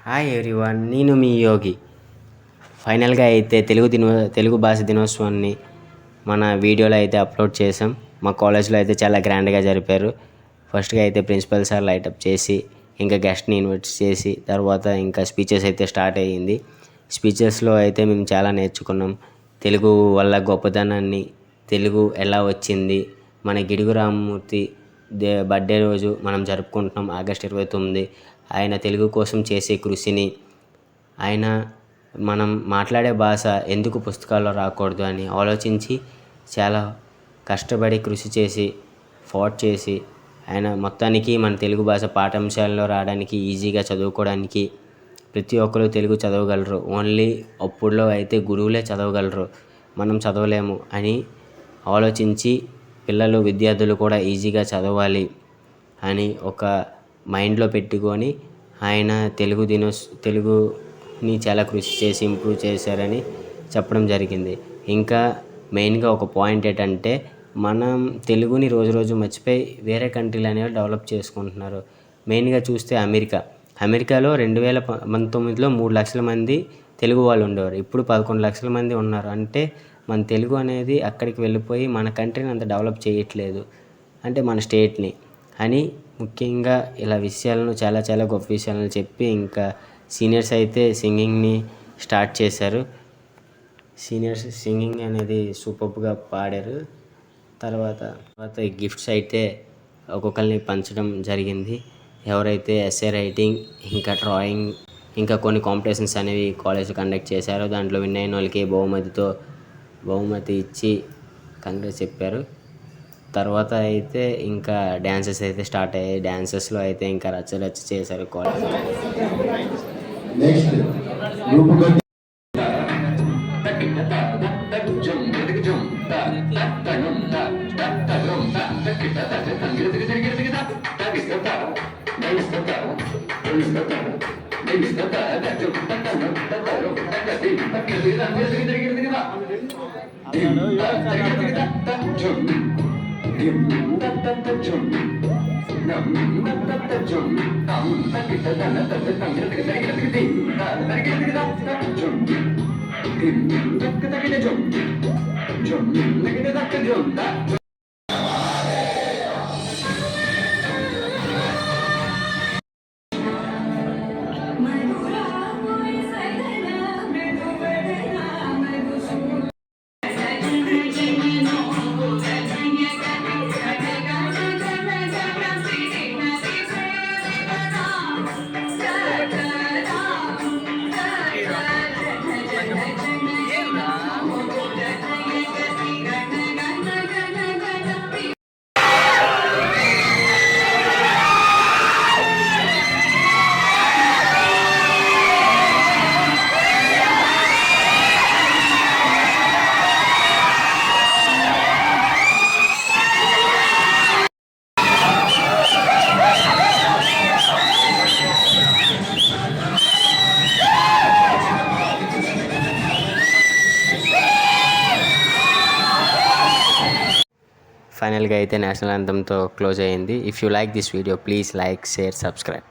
Hi everyone, నేను మీ యోగి. ఫైనల్గా అయితే తెలుగు భాష దినోత్సవాన్ని మన వీడియోలో అయితే అప్లోడ్ చేసాం. మా కాలేజ్లో అయితే చాలా గ్రాండ్గా జరిపారు. ఫస్ట్గా అయితే ప్రిన్సిపల్ సార్ లైటప్ చేసి ఇంకా గెస్ట్ని ఇన్వైట్ చేసి తర్వాత ఇంకా స్పీచెస్ అయితే స్టార్ట్ అయ్యింది. స్పీచెస్లో అయితే మేము చాలా నేర్చుకున్నాం. తెలుగు వల్ల గొప్పతనాన్ని, తెలుగు ఎలా వచ్చింది, మన గిడుగు రామమూర్తి బర్త్డే రోజు మనం జరుపుకుంటున్నాం ఆగస్ట్ 29. ఆయన తెలుగు కోసం చేసే కృషిని, ఆయన మనం మాట్లాడే భాష ఎందుకు పుస్తకాల్లో రాకూడదు అని ఆలోచించి చాలా కష్టపడి కృషి చేసి ఫాట్ చేసి ఆయన మొత్తానికి మన తెలుగు భాష పాఠ్యాంశాల్లో రావడానికి, ఈజీగా చదువుకోవడానికి ప్రతి ఒక్కరు తెలుగు చదవగలరు. ఓన్లీ అప్పుడులో అయితే గురువులే చదవగలరు, మనం చదవలేము అని ఆలోచించి విద్యార్థులు కూడా ఈజీగా చదవాలి అని ఒక మైండ్లో పెట్టుకొని ఆయన తెలుగుని చాలా కృషి చేసి ఇంప్రూవ్ చేశారని చెప్పడం జరిగింది. ఇంకా మెయిన్గా ఒక పాయింట్ ఏంటంటే, మనం తెలుగుని రోజు మర్చిపోయి వేరే కంట్రీలు అనేవి డెవలప్ చేసుకుంటున్నారు. మెయిన్గా చూస్తే అమెరికాలో 2019లో 3 లక్షల మంది తెలుగు వాళ్ళు ఉండేవారు. ఇప్పుడు 11 లక్షల మంది ఉన్నారు. అంటే మన తెలుగు అనేది అక్కడికి వెళ్ళిపోయి మన కంట్రీని అంత డెవలప్ చేయట్లేదు, అంటే మన స్టేట్ని అని. ముఖ్యంగా ఇలా విషయాలను చాలా గొప్ప విషయాలను చెప్పి ఇంకా సీనియర్స్ అయితే సింగింగ్ని స్టార్ట్ చేశారు. సీనియర్స్ సింగింగ్ అనేది సూపర్గా పాడారు. తర్వాత గిఫ్ట్స్ అయితే ఒక్కొక్కరిని పంచడం జరిగింది. ఎవరైతే ఎస్ఏ రైటింగ్, ఇంకా డ్రాయింగ్, ఇంకా కొన్ని కాంపిటీషన్స్ అనేవి కాలేజ్ కండక్ట్ చేశారో దాంట్లో విన్ అయిన వాళ్ళకి బహుమతి ఇచ్చి కంగ్రాట్స్ చెప్పారు. తర్వాత అయితే ఇంకా డ్యాన్సెస్ అయితే స్టార్ట్ అయ్యాయి. డ్యాన్సెస్లో అయితే ఇంకా రచ్చ చేశారు కాలేజ్. ఫైనల్గా అయితే నేషనల్ యాంథమ్తో క్లోజ్ అయ్యింది. If you like this video, please like, share, subscribe.